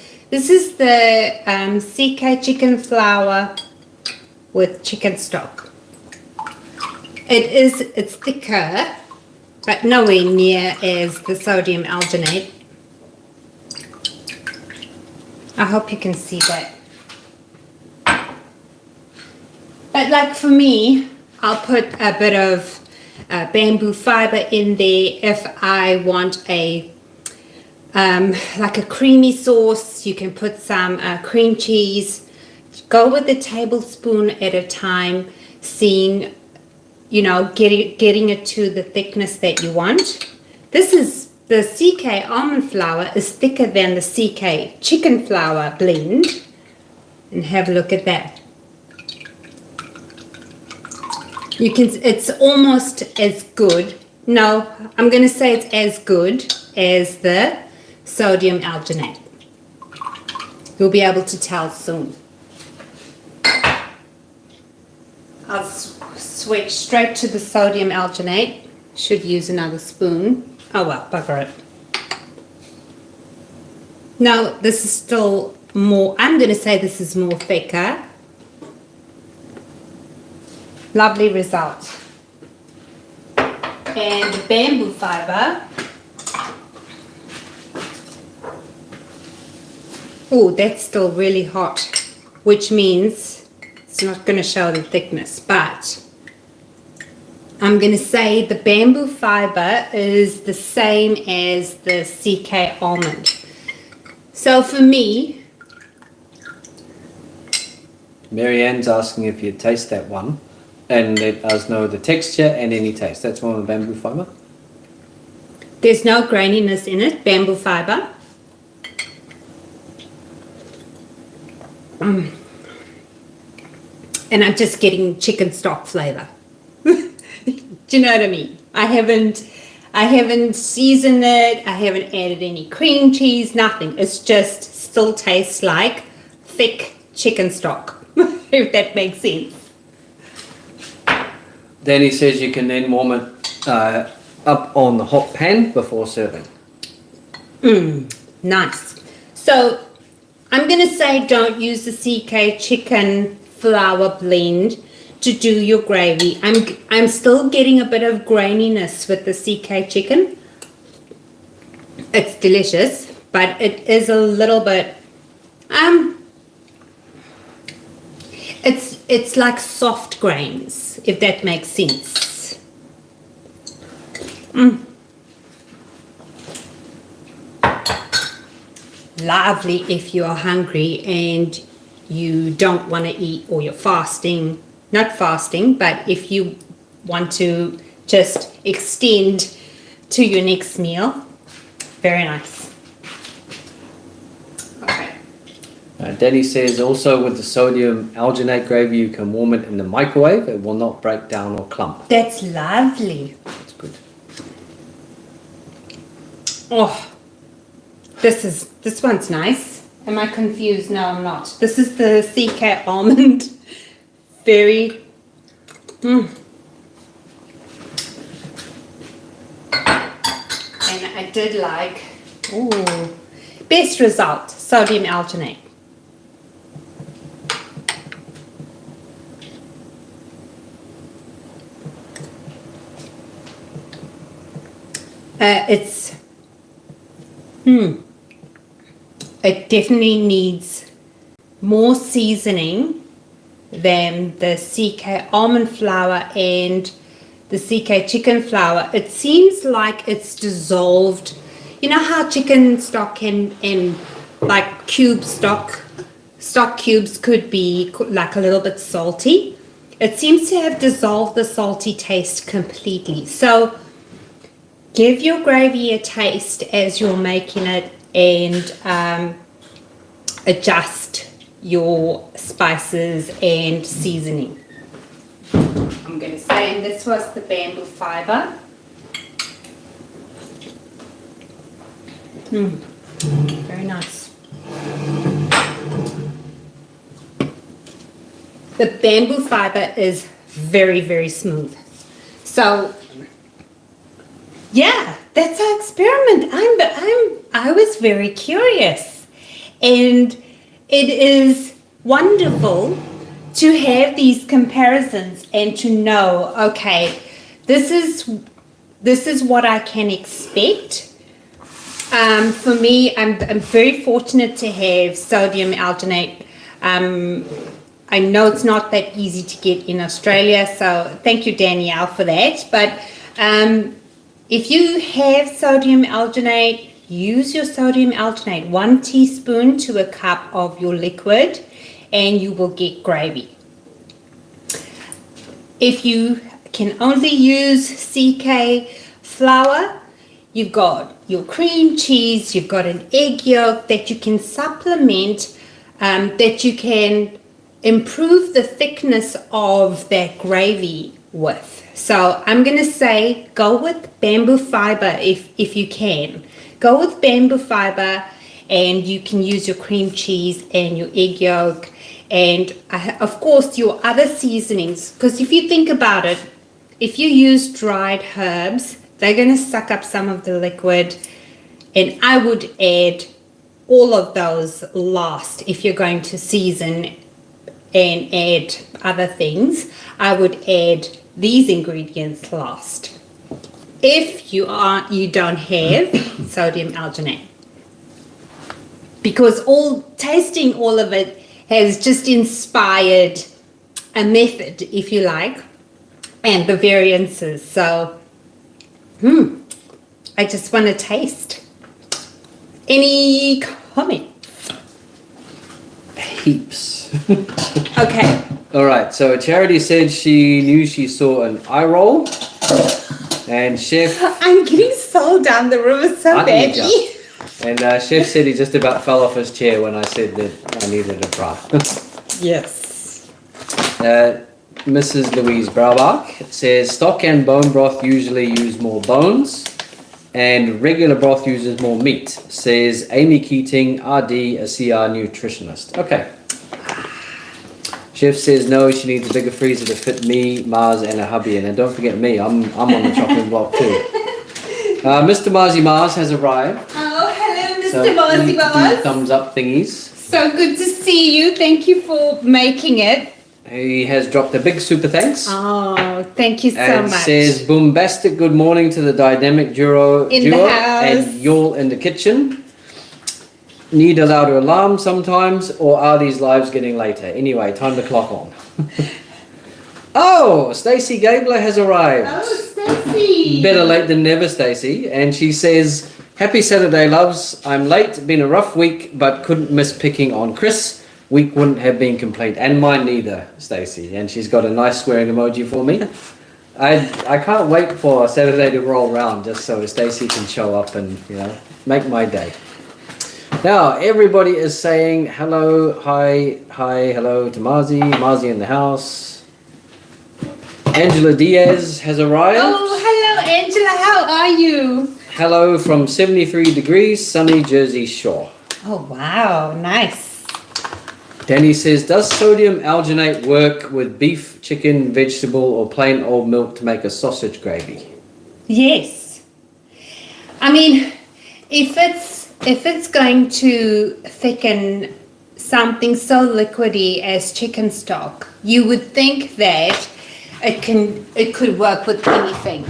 CK chicken flour with chicken stock. It's thicker, but nowhere near as the sodium alginate. I hope you can see that. But like for me, I'll put a bit of bamboo fiber in there if I want a like a creamy sauce. You can put some cream cheese. Go with a tablespoon at a time, seeing, you know, getting it to the thickness that you want. This is the CK almond flour is thicker than the CK chicken flour blend. And have a look at that. You can, it's almost as good. No, I'm going to say it's as good as the sodium alginate. You'll be able to tell soon. I'll switch straight to the sodium alginate. Should use another spoon. Oh well, bugger it. Now this is still more, I'm going to say this is more thicker. Lovely result. And the bamboo fiber. Oh, that's still really hot, which means it's not going to show the thickness, but I'm going to say the bamboo fiber is the same as the CK almond. So for me, Marianne's asking if you taste that one and let us know the texture and any taste. That's one of the bamboo fiber. there's no graininess in it, bamboo fiber. And I'm just getting chicken stock flavor. Do you know what I mean? I haven't seasoned it. I haven't added any cream cheese, nothing. It's just still tastes like thick chicken stock, if that makes sense. Danny says you can then warm it up on the hot pan before serving. Nice. So I'm going to say don't use the CK chicken flour blend to do your gravy. I'm still getting a bit of graininess with the CK chicken. It's delicious, but it is a little bit it's like soft grains, if that makes sense. Lovely if you are hungry and you don't want to eat, or you're fasting, not fasting, but if you want to just extend to your next meal. Very nice. Okay. Danny says also with the sodium alginate gravy you can warm it in the microwave. It will not break down or clump. That's lovely. That's good. Oh, this one's nice. Am I confused? No, I'm not. This is the CK almond. Very. And I did like. Ooh. Best result, sodium alginate. It definitely needs more seasoning than the CK almond flour and the CK chicken flour. It seems like it's dissolved. You know how chicken stock and like cube stock cubes could be like a little bit salty. It seems to have dissolved the salty taste completely. So give your gravy a taste as you're making it, and adjust your spices and seasoning. I'm going to say, and this was the bamboo fiber. Very nice. The bamboo fiber is very, very smooth. So, yeah, that's our experiment. I was very curious, and it is wonderful to have these comparisons and to know, okay, this is what I can expect. For me, I'm very fortunate to have sodium alginate. I know it's not that easy to get in Australia, so thank you, Danielle, for that. But if you have sodium alginate, use your sodium alginate, 1 teaspoon to a cup of your liquid, and you will get gravy. If you can only use CK flour, you've got your cream cheese, you've got an egg yolk that you can supplement, that you can improve the thickness of that gravy with. So I'm going to say go with bamboo fiber if you can. Go with bamboo fiber, and you can use your cream cheese and your egg yolk and of course your other seasonings, because if you think about it, if you use dried herbs, they're going to suck up some of the liquid, and I would add all of those last. If you're going to season and add other things, I would add these ingredients last. If you don't have sodium alginate, because tasting all of it has just inspired a method, if you like, and the variances. So, I just want to taste. Any comments? Heaps. Okay. All right, so Charity said she knew she saw an eye roll, and Chef... I'm getting sold down the river so badly. And Chef said he just about fell off his chair when I said that I needed a bra. Yes. Mrs. Louise Braubach says stock and bone broth usually use more bones, and regular broth uses more meat, says Amy Keating, RD, a CR nutritionist. Okay. Chef says no, she needs a bigger freezer to fit me, Mars, and a hubby. And don't forget me, I'm on the chopping block too. Mr. Marzi Mars has arrived. Oh, hello, Mr. Marzi Mars. Thumbs up thingies. So good to see you. Thank you for making it. He has dropped a big super thanks. Oh, thank you so and much. Says bombastic good morning to the dynamic duo the house. And y'all in the kitchen. Need a louder alarm sometimes, or are these lives getting later? Anyway, time to clock on. Oh, Stacey Gabler has arrived. Oh, Stacey. Better late than never, Stacey. And she says, happy Saturday, loves. I'm late. Been a rough week, but couldn't miss picking on Chris. Week wouldn't have been complete, and mine neither, Stacey. And she's got a nice swearing emoji for me. I can't wait for Saturday to roll around just so Stacey can show up and make my day. Now everybody is saying hello, hi, hello to Marzi in the house. Angela Diaz has arrived. Oh, hello, Angela. How are you? Hello from 73 degrees, sunny Jersey Shore. Oh, wow, nice. Danny says, does sodium alginate work with beef, chicken, vegetable, or plain old milk to make a sausage gravy? Yes. I mean, if it's going to thicken something so liquidy as chicken stock, you would think that it could work with anything.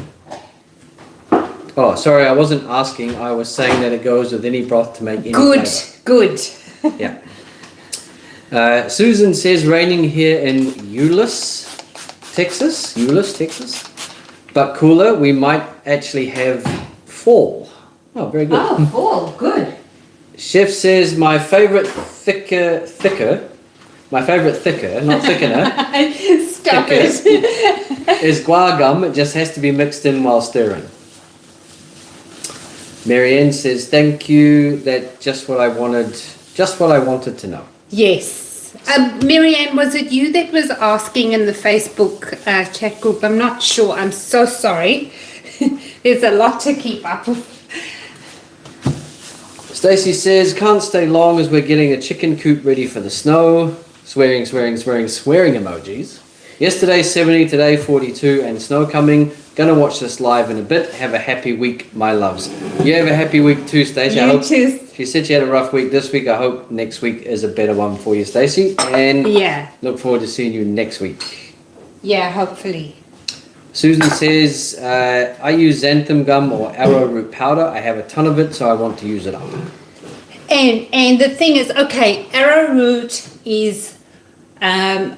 Oh, sorry, I wasn't asking. I was saying that it goes with any broth to make any flavor. Good. Yeah. Susan says raining here in Euless, Texas, but cooler. We might actually have fall. Oh, very good. Oh, fall, good. Chef says my favorite thicker, not thickener. Stop it. Is guar gum. It just has to be mixed in while stirring. Marianne says thank you. That just what I wanted to know. Yes. Marianne, was it you that was asking in the Facebook chat group? I'm not sure. I'm so sorry. There's a lot to keep up with. Stacey says, can't stay long as we're getting a chicken coop ready for the snow. Swearing emojis. Yesterday 70, today 42, and snow coming. Gonna watch this live in a bit. Have a happy week, my loves. You have a happy week too, Stacey. You too. She said she had a rough week this week. I hope next week is a better one for you, Stacey. And look forward to seeing you next week. Yeah, hopefully. Susan says, I use xanthan gum or arrowroot powder. I have a ton of it, so I want to use it up. And the thing is, okay, arrowroot is it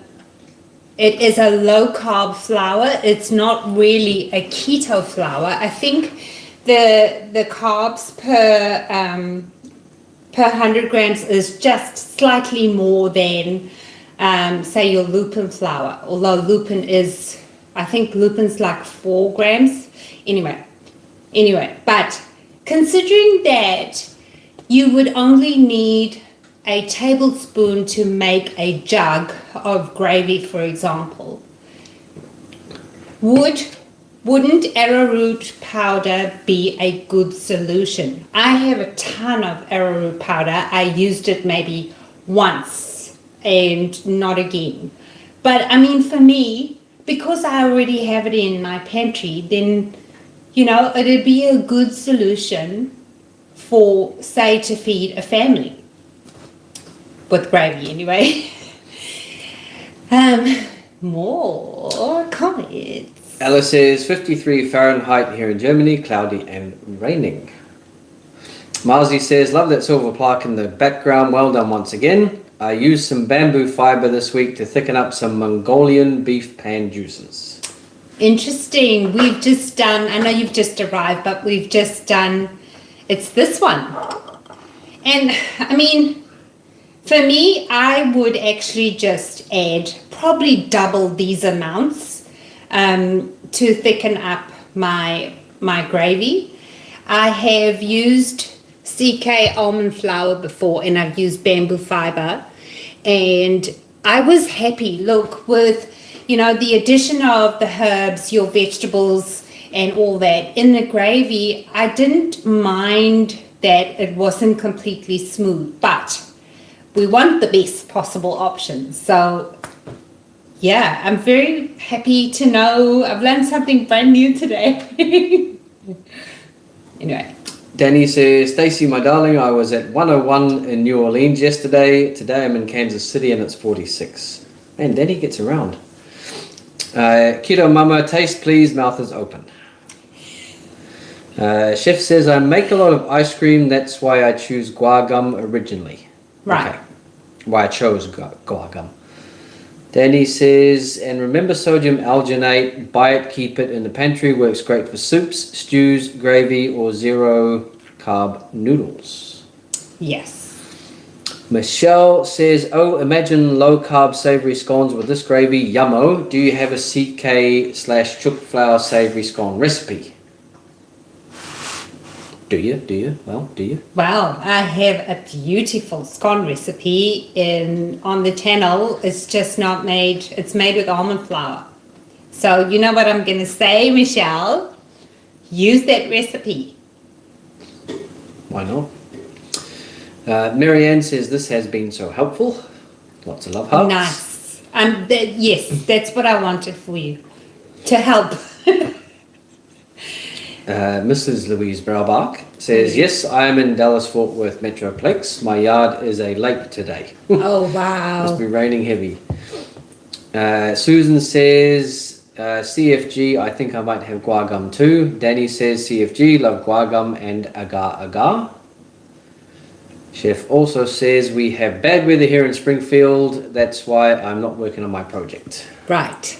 is a low carb flour. It's not really a keto flour. I think the carbs per 100 grams is just slightly more than say your lupin flour, although lupin is, I think lupin's like 4 grams. Anyway, but considering that you would only need a tablespoon to make a jug of gravy, for example, wouldn't arrowroot powder be a good solution? I have a ton of arrowroot powder. I used it maybe once and not again. But I mean, for me, because I already have it in my pantry, then, you know, it'd be a good solution for, say, to feed a family. With gravy, anyway. More comments. Ella says 53 Fahrenheit here in Germany, cloudy and raining. Marzi says, love that silver plaque in the background. Well done once again. I used some bamboo fiber this week to thicken up some Mongolian beef pan juices. Interesting. We've just done, I know you've just arrived, but we've just done, it's this one. And I mean, for me, I would actually just add probably double these amounts to thicken up my gravy. I have used CK almond flour before, and I've used bamboo fiber, and I was happy. Look, with, you know, the addition of the herbs, your vegetables, and all that in the gravy, I didn't mind that it wasn't completely smooth, but we want the best possible option. So, yeah, I'm very happy to know I've learned something brand new today. Anyway. Danny says, Stacey, my darling, I was at 101 in New Orleans yesterday. Today I'm in Kansas City and it's 46. Man, Danny gets around. Keto Mama, taste please, mouth is open. Chef says, I make a lot of ice cream. That's why I choose guar gum originally. Right. Okay. Why I chose guar gum. Danny says, and remember sodium alginate, buy it, keep it in the pantry, works great for soups, stews, gravy, or zero carb noodles. Yes. Michelle says, oh, imagine low carb savory scones with this gravy, yummo. Do you have a CK/chook flour savory scone recipe? Do you? Well, do you? Well, I have a beautiful scone recipe on the channel. It's just not made, it's made with almond flour. So you know what I'm going to say, Michelle? Use that recipe. Why not? Marianne says, this has been so helpful. Lots of love hearts. Nice. Yes, that's what I wanted for you. To help. Mrs. Louise Braubach says, yes, I am in Dallas-Fort Worth Metroplex. My yard is a lake today. Oh, wow. Must be raining heavy. Susan says, CFG, I think I might have guar gum too. Danny says, CFG, love guar gum and agar. Chef also says, we have bad weather here in Springfield. That's why I'm not working on my project. Right.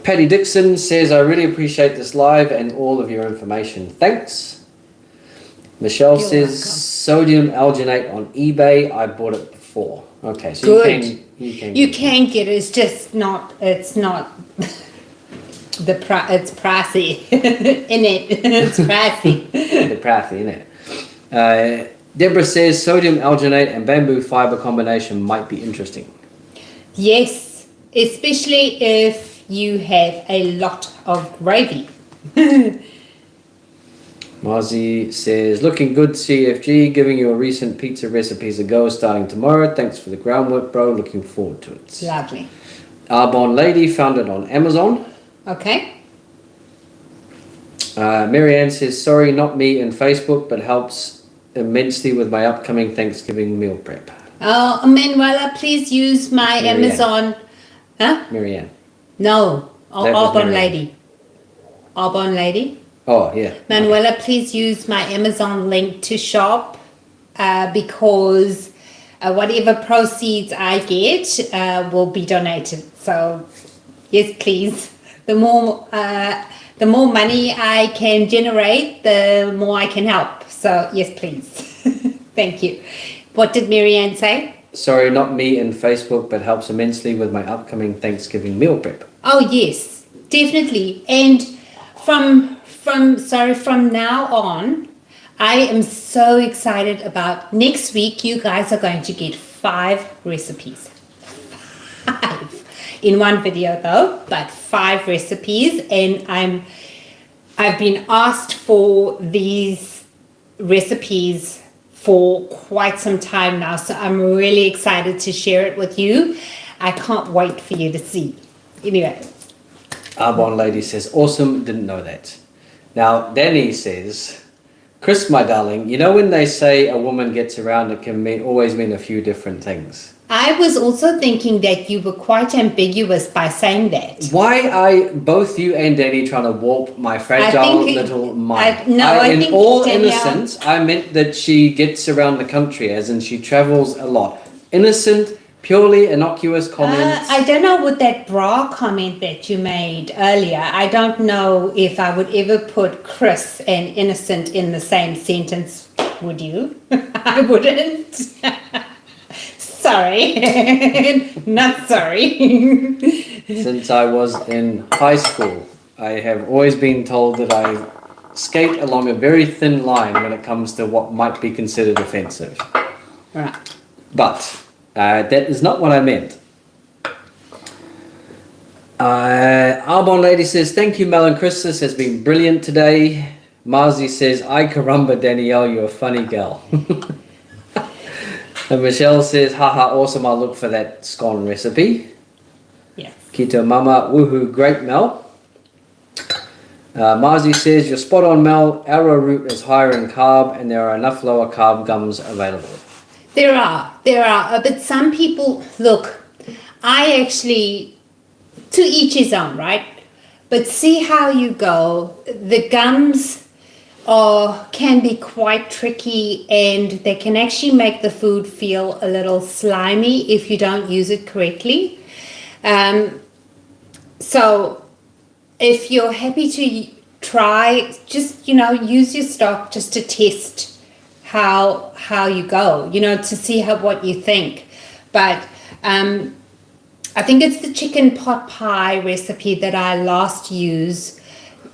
Patty Dixon says, I really appreciate this live and all of your information. Thanks. Michelle You're says, welcome. sodium alginate on eBay. I bought it before. Okay, so Good. you can get it. It's just not, it's pricey in it. It's pricey. the pricey, isn't it? Deborah says, sodium alginate and bamboo fiber combination might be interesting. Yes, especially if you have a lot of gravy. Marzi says, looking good, CFG. Giving your recent pizza recipes a go starting tomorrow. Thanks for the groundwork, bro. Looking forward to it. Lovely. Arbonne Lady found it on Amazon. Okay. Marianne says, sorry, not me in Facebook, but helps immensely with my upcoming Thanksgiving meal prep. Oh, Manuela, please use my Marianne. Amazon. Huh? Marianne. No. That was Arbonne Marianne. Lady. Arbonne Lady. Oh, yeah. Manuela, please use my Amazon link to shop because whatever proceeds I get will be donated. So, yes, please. The more money I can generate, the more I can help. So, yes, please. Thank you. What did Marianne say? Sorry, not me in Facebook, but helps immensely with my upcoming Thanksgiving meal prep. Oh, yes, definitely. And from now on, I am so excited about next week. You guys are going to get 5 recipes. 5 in one video though, but 5 recipes. And I've been asked for these recipes for quite some time now. So I'm really excited to share it with you. I can't wait for you to see. Anyway. Arbonne Lady says, awesome, didn't know that. Now, Danny says, Chris, my darling, you know when they say a woman gets around, it can always mean a few different things. I was also thinking that you were quite ambiguous by saying that. Why are both you and Danny trying to warp my fragile little mind? In all innocence, I meant that she gets around the country, as in she travels a lot. Innocent, purely innocuous comments. I don't know with that bra comment that you made earlier. I don't know if I would ever put Chris and innocent in the same sentence. Would you? I wouldn't. Sorry. Not sorry. Since I was in high school, I have always been told that I skate along a very thin line when it comes to what might be considered offensive. Right. But that is not what I meant. Arbonne Lady says, thank you, Mel and Chris. This has been brilliant today. Marzi says, ay caramba, Danielle, you're a funny gal. And Michelle says, haha, awesome. I'll look for that scone recipe. Yes. Keto Mama, woohoo, great, Mel. Marzi says, you're spot on, Mel. Arrowroot is higher in carb and there are enough lower carb gums available. There are, but some people, look, I actually, to each his own, right? But see how you go. The gums can be quite tricky and they can actually make the food feel a little slimy if you don't use it correctly. So if you're happy to try, just, use your stock just to test how you go, to see what you think. But I think it's the chicken pot pie recipe that I last used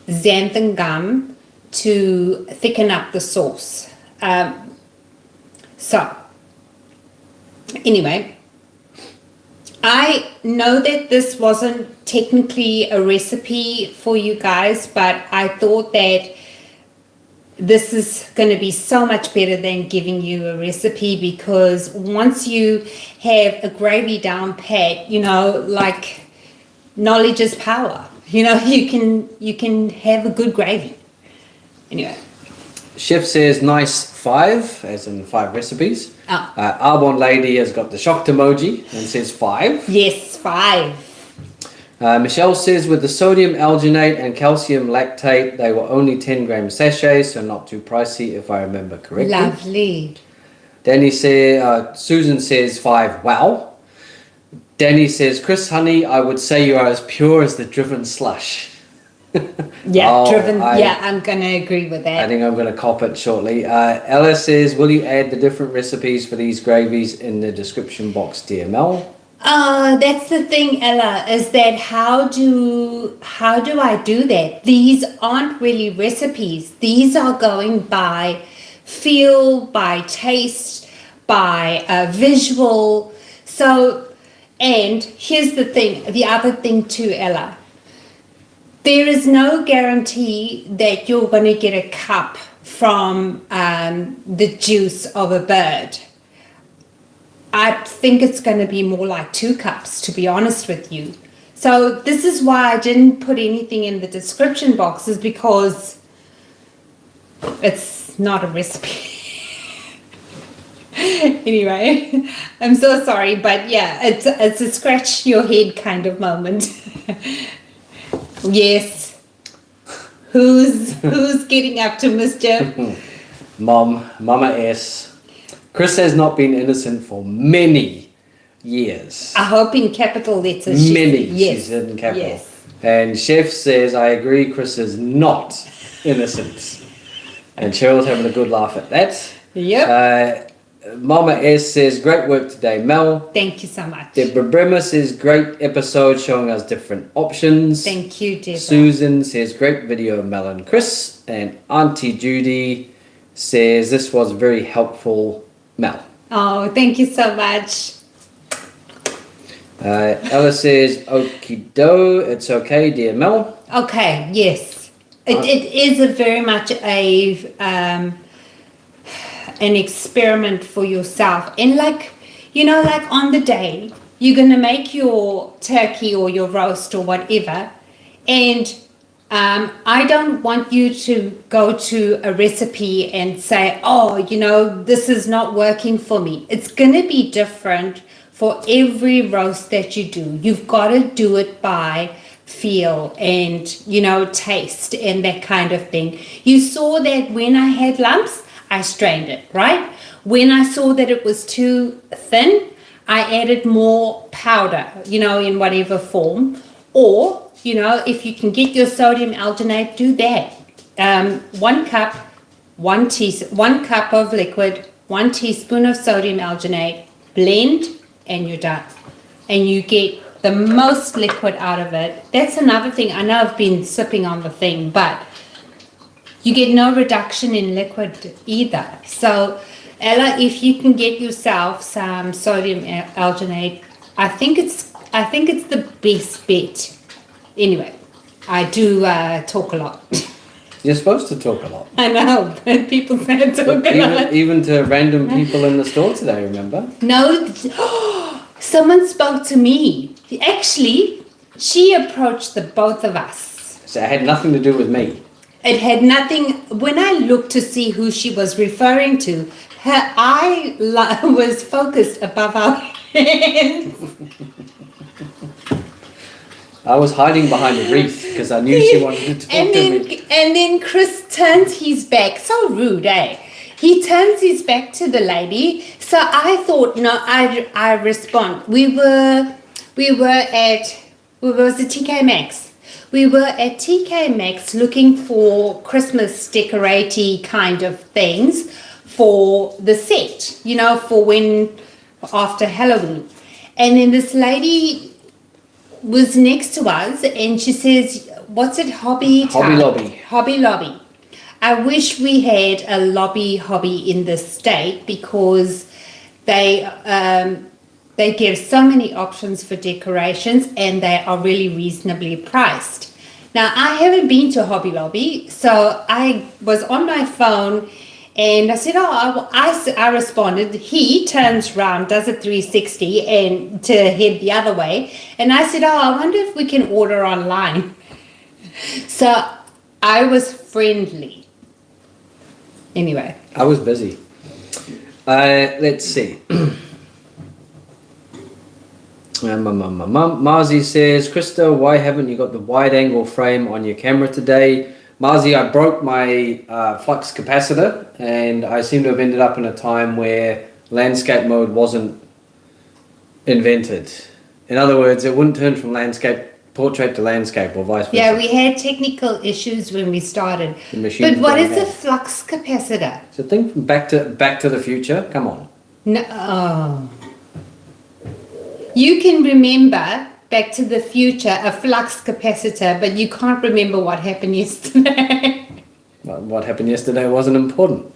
xanthan gum to thicken up the sauce. So anyway, I know that this wasn't technically a recipe for you guys, but I thought that this is going to be so much better than giving you a recipe, because once you have a gravy down pat, like knowledge is power. You can have a good gravy. Anyway. Chef says nice 5, as in 5 recipes. Oh. Arbonne Lady has got the shocked emoji and says 5. Yes, 5. Michelle says with the sodium alginate and calcium lactate, they were only 10 gram sachets, so not too pricey if I remember correctly. Lovely. Danny says, Susan says 5. Wow. Danny says, Chris, honey, I would say you are as pure as the driven slush. Yeah, I'm going to agree with that. I think I'm going to cop it shortly. Ella says, will you add the different recipes for these gravies in the description box, DML? That's the thing, Ella, is that how do I do that? These aren't really recipes. These are going by feel, by taste, by visual. So, and here's the thing, the other thing too, Ella. There is no guarantee that you're going to get a cup from the juice of a bird. I think it's going to be more like 2 cups, to be honest with you. So this is why I didn't put anything in the description boxes, because it's not a recipe. Anyway, I'm so sorry, but yeah, it's a scratch your head kind of moment. Yes. Who's getting up to mischief? Mama S. Chris has not been innocent for many years. I hope in capital letters. She said in capital. Yes. And Chef says, I agree, Chris is not innocent. And Cheryl's having a good laugh at that. Yep. Mama S says, great work today, Mel. Thank you so much. Deborah Bremer says, great episode showing us different options. Thank you, Deborah. Susan says, great video, Mel and Chris. And Auntie Judy says, this was very helpful, Mel. Oh, thank you so much. Ella says, okie do, it's okay, dear Mel. Okay, yes. It is a very much an experiment for yourself. And like on the day, you're going to make your turkey or your roast or whatever. And I don't want you to go to a recipe and say, oh, this is not working for me. It's going to be different for every roast that you do. You've got to do it by feel and, taste and that kind of thing. You saw that when I had lumps, I strained it, right? When I saw that it was too thin, I added more powder, in whatever form. Or, if you can get your sodium alginate, do that. 1 cup, 1 cup of liquid, 1 teaspoon of sodium alginate, blend, and you're done. And you get the most liquid out of it. That's another thing. I know I've been sipping on the thing, but you get no reduction in liquid either. So, Ella, if you can get yourself some sodium alginate, I think it's the best bet. Anyway, I do talk a lot. You're supposed to talk a lot. I know, but people say I talk a lot. Even to random people in the store today, remember? No, someone spoke to me. Actually, she approached the both of us. So it had nothing to do with me. It had nothing. When I looked to see who she was referring to, her eye was focused above our heads. I was hiding behind a wreath because I knew she wanted to talk to me. And then Chris turns his back. So rude, eh? He turns his back to the lady. So I thought, no, I respond. We were at TK Maxx. We were at TK Maxx looking for Christmas decoratey kind of things for the set, for when after Halloween. And then this lady was next to us and she says, what's it, Hobby Lobby. I wish we had a hobby in the state, because they give so many options for decorations and they are really reasonably priced. Now, I haven't been to Hobby Lobby, so I was on my phone and I said, I responded. He turns around, does a 360 and to head the other way. And I said, I wonder if we can order online. So I was friendly. Anyway. I was busy. Let's see. Marzi says, Krista, why haven't you got the wide angle frame on your camera today? Marzi, I broke my flux capacitor and I seem to have ended up in a time where landscape mode wasn't invented. In other words, it wouldn't turn from portrait to landscape or vice versa. Yeah, we had technical issues when we started. But what is a flux capacitor? So think from Back to the Future. Come on. No. Oh. You can remember Back to the Future, a flux capacitor, but you can't remember what happened yesterday. What happened yesterday wasn't important.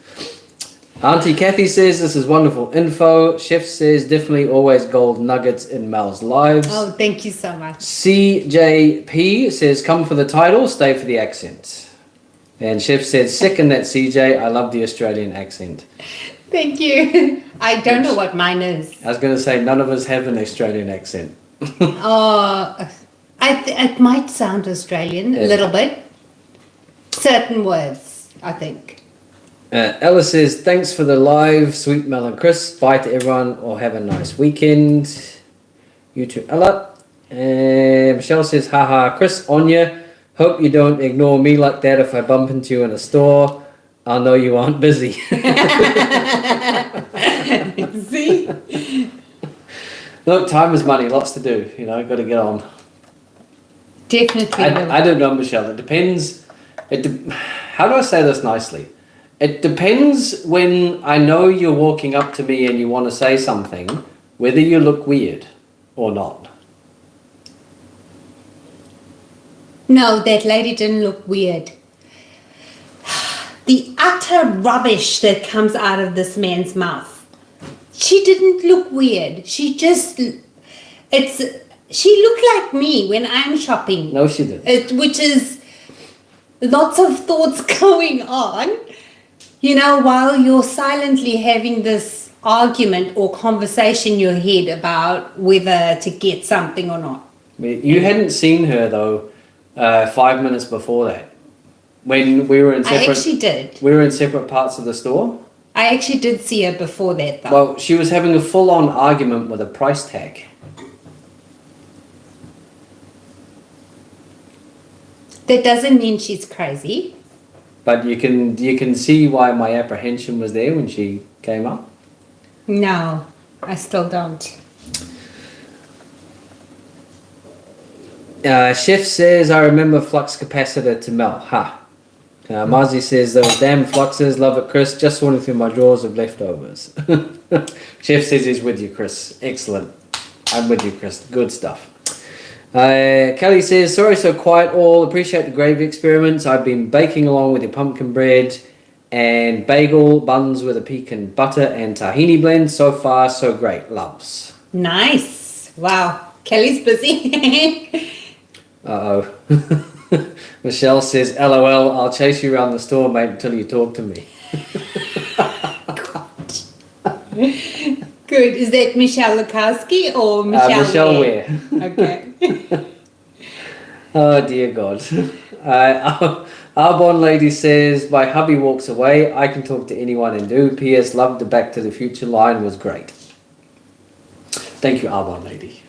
Auntie Kathy says this is wonderful info. Chef says definitely always gold nuggets in Mel's lives. Oh, thank you so much. CJP says come for the title, stay for the accent. And Chef says second that CJ, I love the Australian accent. Thank you. I don't know what mine is. I was going to say none of us have an Australian accent. It might sound Australian a little bit. Certain words, I think. Ella says, thanks for the live, sweet Mel and Chris. Bye to everyone, or have a nice weekend. You too, Ella. Michelle says, haha, Chris, on ya. Hope you don't ignore me like that if I bump into you in a store. I'll know you aren't busy. See? Look, time is money, lots to do. You know, got to get on. Definitely. I don't know, Michelle. It depends. How do I say this nicely? It depends when I know you're walking up to me and you want to say something, whether you look weird or not. No, that lady didn't look weird. The utter rubbish that comes out of this man's mouth. She didn't look weird. She looked like me when I'm shopping. No, she didn't. Which is lots of thoughts going on, you know, while you're silently having this argument or conversation in your head about whether to get something or not. You hadn't seen her, though, 5 minutes before that. When we were in separate... I actually did. We were in separate parts of the store. I actually did see her before that, though. Well, she was having a full-on argument with a price tag. That doesn't mean she's crazy. But you can see why my apprehension was there when she came up. No, I still don't. Chef says, I remember flux capacitor to Mel. Ha. Marzi says, those damn fluxes, love it, Chris. Just sorting through my drawers of leftovers. Chef says he's with you, Chris. Excellent. I'm with you, Chris. Good stuff. Kelly says, sorry so quiet all. Appreciate the gravy experiments. I've been baking along with your pumpkin bread and bagel buns with a pecan butter and tahini blend. So far, so great. Loves. Nice. Wow. Kelly's busy. Uh-oh. Michelle says, LOL, I'll chase you around the store, mate, until you talk to me. Good. Is that Michelle Lukowski or Michelle Ware? Okay. Oh, dear God. Our Bond lady says, my hubby walks away. I can talk to anyone and do. P.S. Loved the Back to the Future line. Was great. Thank you, our Bond lady.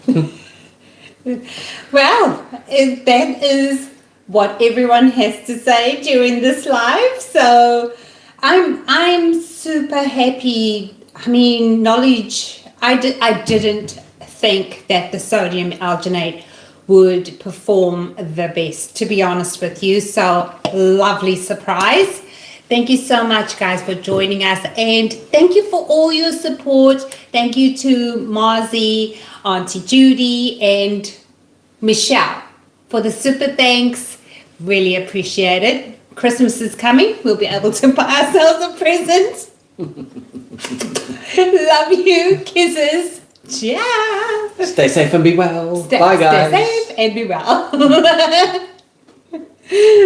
Well, that is what everyone has to say during this live. So I'm super happy. I mean, knowledge. I didn't think that the sodium alginate would perform the best, to be honest with you. So lovely surprise. Thank you so much, guys, for joining us, and thank you for all your support. Thank you to Marzi, Auntie Judy, and Michelle for the super thanks. Really appreciate it. Christmas is coming. We'll be able to buy ourselves a present. Love you. Kisses. Ciao. Stay safe and be well. Bye, guys. Stay safe and be well.